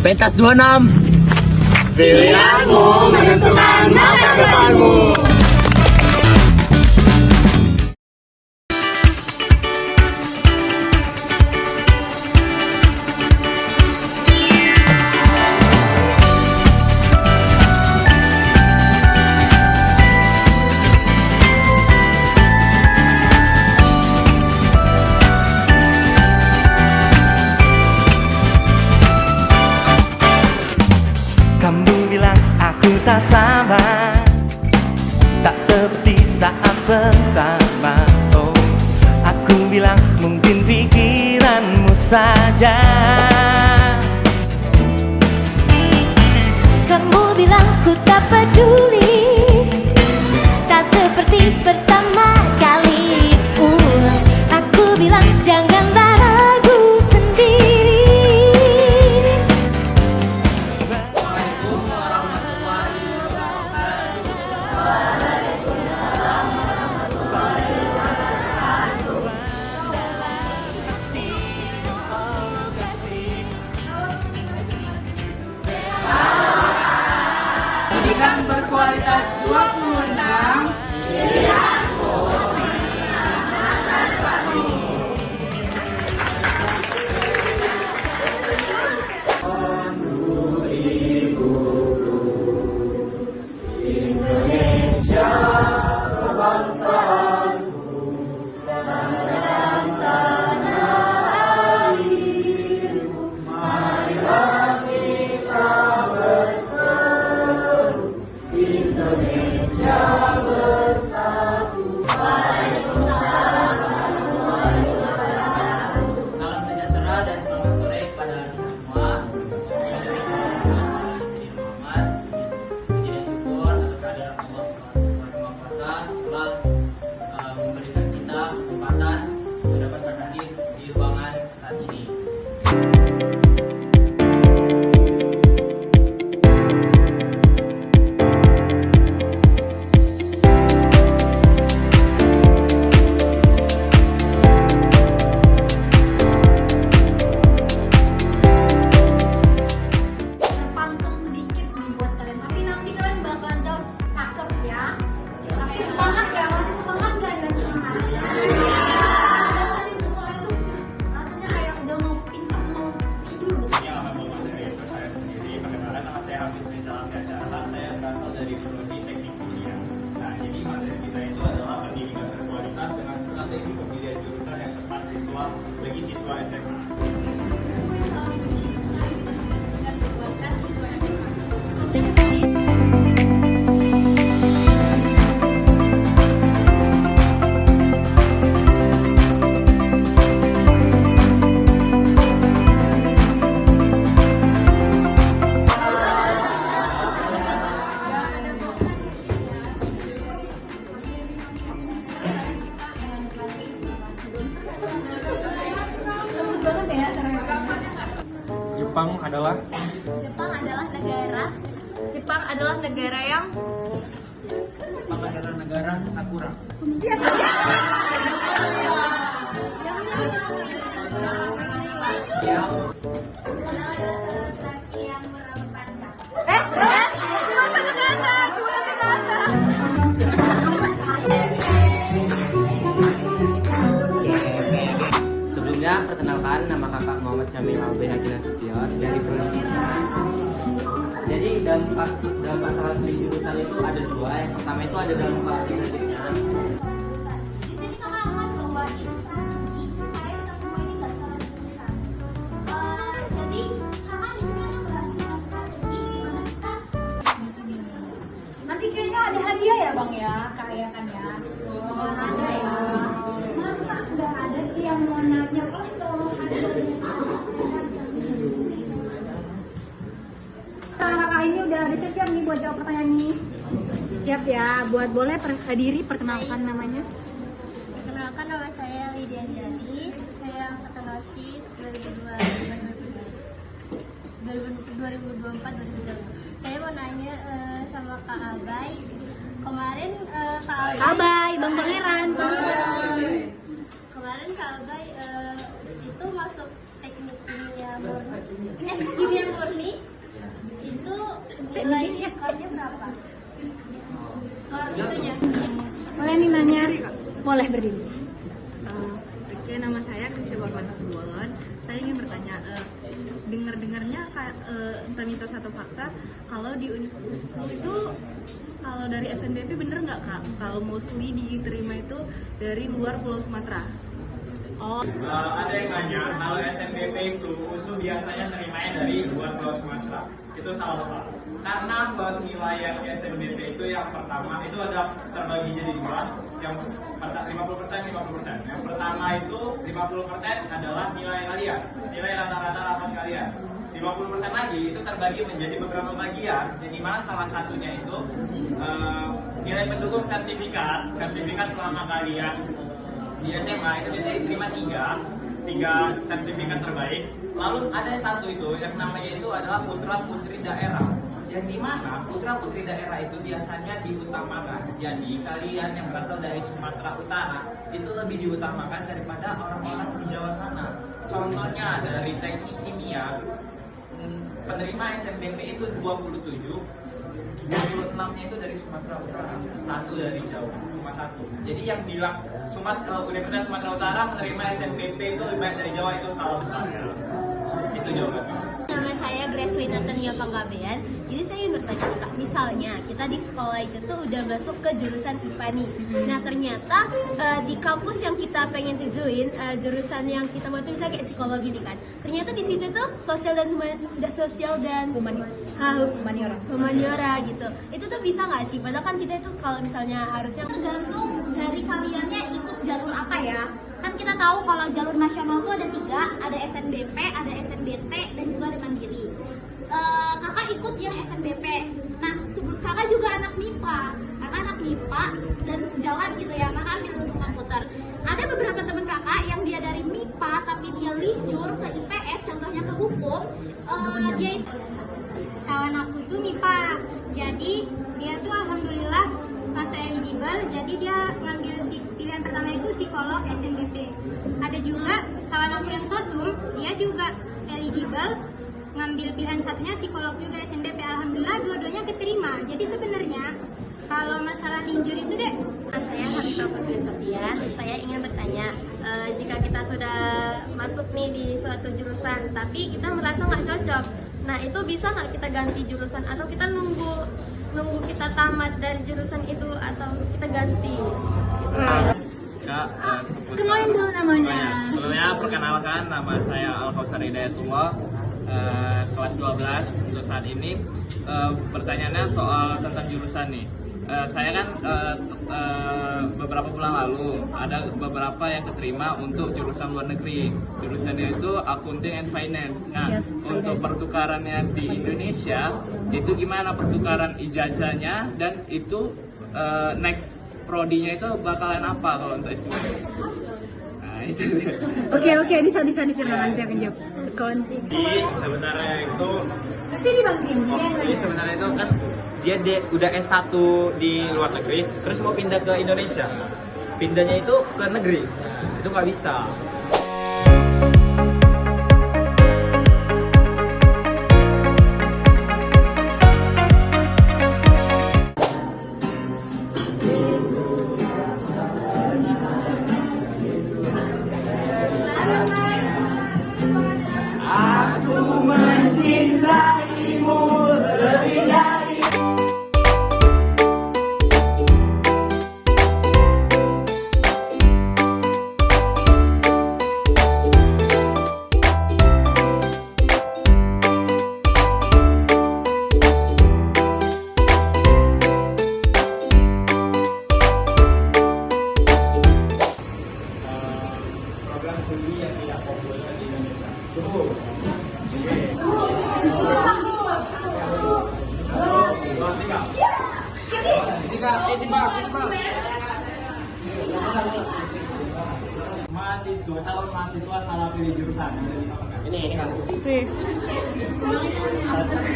Pentas 26. Pilihanmu menentukan masa depanmu. Kamu bilang aku tak sabar, tak seperti saat pertama. Oh, aku bilang mungkin pikiranmu saja. Kamu bilang ku tak peduli, tak seperti pertama kali. Aku bilang janganlah ragu sendiri. Pendidikan berkualitas 26. Salam sejahtera dan selamat sore kepada kita semua. Saya dari Muhammad, puji dan syukur atas kehadiran Allah Subhanahu wa Ta'ala telah memberikan kita kesempatan untuk dapat berhadir di ruangan saat ini. Pantun sedikit nih buat kalian, tapi nanti kalian bakalan jawab cakep ya. Tapi semangat ya, masih semangat gak dan semangat? Rasanya kayak udah mau pingsan, mau tidur. Saya sendiri, perkenalkan nama saya Hafiz Rizal Amsyarhan. Saya berasal dari Prodi Teknik Kimia. Nah, jadi materi kita itu adalah pendidikan berkualitas dengan strategi pemilihan jurusan yang tepat bagi siswa SMA. Jepang adalah Jepang adalah negara yang Negara Sakura. Sebelumnya, perkenalkan nama kakak Muhammad Syamil Albin Akila Sution dari Prodi Kimia. Jadi dampak salah pilih jurusan itu ada dua. Yang pertama itu ada dampak negatifnya. di sini kakak akan membawain strategi supaya kita semua ini gak salah jurusan. Jadi kakak di sini akan berhasil strategi gimana kita di sini. Nanti kayaknya ada hadiah ya bang ya, kak ya kan ya. Oh, ada ya. Masa nggak ada sih yang mau nanya kalau kakak ini udah siap nih buat jawab pertanyaan ini. Siap ya, buat boleh diri perkenalkan namanya. Perkenalkan, nama saya Lydia Anjani. Saya angkatan OSIS 2024-2025. Saya mau nanya sama Kak Abay. Kemarin Kak Abay, Bang Pangeran. kemarin Kak Abay itu itu masuk teknik kimia murni itu nilainya skornya berapa? Skor itunya. Boleh nih nanya? Boleh berdiri. Oke, nama saya Krisya Barmantabuan. Saya ingin bertanya, dengar-dengarnya entah mitos atau fakta, kalau di UNSU itu kalau dari SNBP bener nggak Kak? Kalau mostly diterima itu dari luar Pulau Sumatera. Ada yang nanya, kalau SNBP itu UNSU biasanya nerimanya dari luar Pulau Sumatera. Itu salah besar. Karena penilaian SNBP itu yang pertama itu ada terbagi jadi dua, yang 50%, 50%. Yang pertama itu 50% adalah nilai kalian, nilai rata-rata rapat kalian. 50% lagi itu terbagi menjadi beberapa bagian, yang mana salah satunya itu nilai pendukung sertifikat selama kalian di SMA itu biasanya diterima tiga sertifikat terbaik. Lalu ada satu itu yang namanya itu adalah putra putri daerah, yang dimana putra putri daerah itu biasanya diutamakan. Jadi kalian yang berasal dari Sumatera Utara itu lebih diutamakan daripada orang-orang di Jawa sana. Contohnya dari teknik kimia, penerima SNBP itu 27, 26-nya itu dari Sumatera Utara, satu dari Jawa, cuma satu. Jadi yang bilang Universitas Sumatera Utara menerima SNBP itu lebih banyak dari Jawa itu salah besar ya. Itu jawabannya. Nama saya Grace Lina Tania Panggabean. Jadi saya ingin bertanya Kak, misalnya kita di sekolah itu tuh udah masuk ke jurusan IPA nih. Nah ternyata di kampus yang kita pengen tujuin, jurusan yang kita mau tuh misalnya kayak psikologi nih kan. Ternyata di situ tuh sosial dan humaniora gitu. Itu tuh bisa nggak sih? Padahal kan kita itu kalau misalnya harusnya Tergantung dari kaliannya ikut jalur apa ya. Kan kita tahu kalau jalur nasional itu ada 3, ada SNBP, ada SNBT, dan juga ada Mandiri. Kakak ikut yang SNBP. Nah, kakak juga anak MIPA. Kakak anak MIPA dan sejalan gitu ya. Kakak ambil ilmu komputer. Ada beberapa teman kakak yang dia dari MIPA tapi dia lijur ke IPS, contohnya ke hukum. Dia itu kawan aku tuh MIPA. Jadi dia tuh alhamdulillah masuk eligible, jadi dia ngambil pilihan pertama itu psikolog SNBP. Ada juga kawan aku yang sosum, dia juga eligible, ngambil pilihan satunya psikolog juga SNBP. Alhamdulillah dua-duanya keterima. Jadi sebenarnya kalau masalah linjur itu deh. Saya Hamzah Putri Sofian. Saya ingin bertanya, jika kita sudah masuk nih di suatu jurusan, tapi kita merasa nggak cocok, nah itu bisa nggak kita ganti jurusan atau kita nunggu kita tamat dari jurusan itu atau kita ganti? Kak, Kenalin dulu namanya. Sebelumnya perkenalkan, nama saya Al-Kausar Hidayatullah, kelas 12 untuk saat ini. Pertanyaannya soal tentang jurusan nih. Saya kan beberapa bulan lalu ada beberapa yang keterima untuk jurusan luar negeri. Jurusannya itu Accounting and Finance. Nah, untuk pertukarannya di Indonesia itu gimana pertukaran ijazahnya, dan itu next prodinya itu bakalan apa kalau untuk S2? Nah, itu dia. Oke, bisa diceritakan nanti akan jawab. Jadi sebenarnya itu Sini Bang Tim. Jadi sebenarnya itu kan dia udah S1 di luar negeri, terus mau pindah ke Indonesia. Pindahnya itu ke negeri, itu nggak bisa. Aku mencintaimu lebih dari Program studi yang tidak populer di Indonesia. Calon mahasiswa salah pilih jurusan. Ini kan.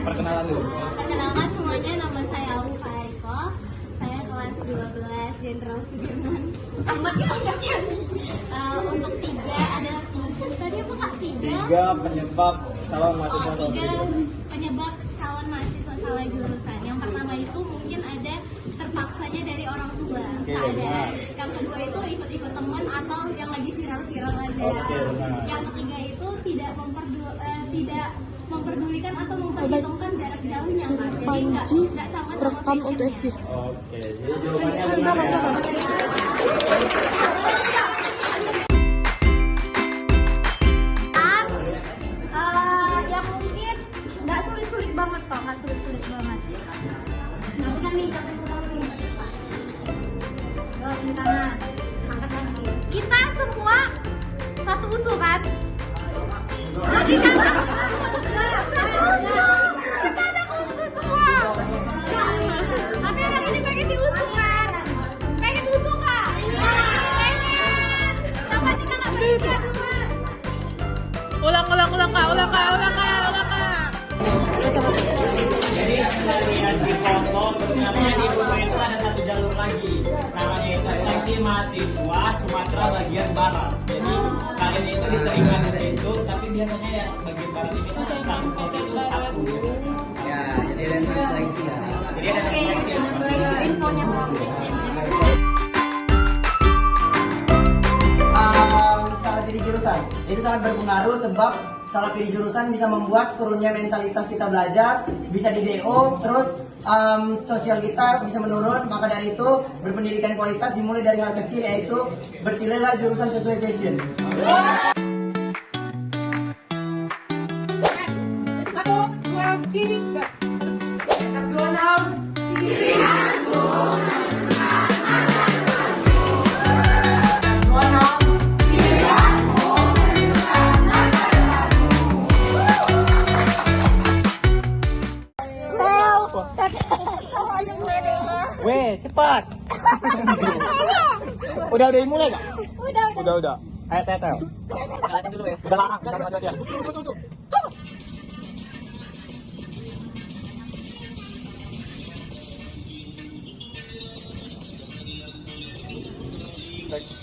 Perkenalan dulu. Perkenalkan semuanya, nama saya Awu Fariko. Saya kelas 12 Jenderal Sudirman. Makin lengkap ya. Untuk 3 ada tadi apa Kak? 3 penyebab calon mahasiswa salah 3 penyebab calon mahasiswa salah jurusan. Yang pertama itu mungkin ada terpaksanya dari orang tua. Oke, Ada. benar. Yang kedua itu ikut-ikut teman atau yang lagi viral-viral aja. Oke, benar. Yang ketiga itu tidak memperdulikan atau memperhitungkan jarak jauhnya kan. Jadi nggak sama-sama passionnya. Oke, jadi jawabannya benar ya. Yang mungkin nggak sulit-sulit banget kok, nggak sulit-sulit banget. Nah, kita nih sampai sekarang nih. Doain tangan, angkat lagi. Kita semua satu usul kan? Nah, kita satu usul. Kita ada usul semua. Tapi orang ini pengen diusung kan? Pengen diusung nggak? Pengen. Sama kita nggak bertiga dulu. Ulang kak. Jadi lihat di foto sebenarnya di Busa itu ada satu jalur lagi, namanya itu seleksi mahasiswa Sumatera bagian barat. Jadi kalian itu diterima di situ, tapi biasanya yang bagian barat ini tuh satu kota itu satu. Ya, jadi ada seleksi. Jadi ada seleksi. Infonya Salah pilih jurusan itu sangat berpengaruh, sebab salah pilih jurusan bisa membuat turunnya mentalitas kita belajar, bisa di DO, terus sosial kita bisa menurun. Maka dari itu berpendidikan kualitas dimulai dari hal kecil, yaitu berpilihlah jurusan sesuai passion. 1, 2, 3. Weh, cepat. Udah dimulai nggak? Udah. Ayo tetel. Kalian dulu ya. Udah larang, udah maju aja. Bagus.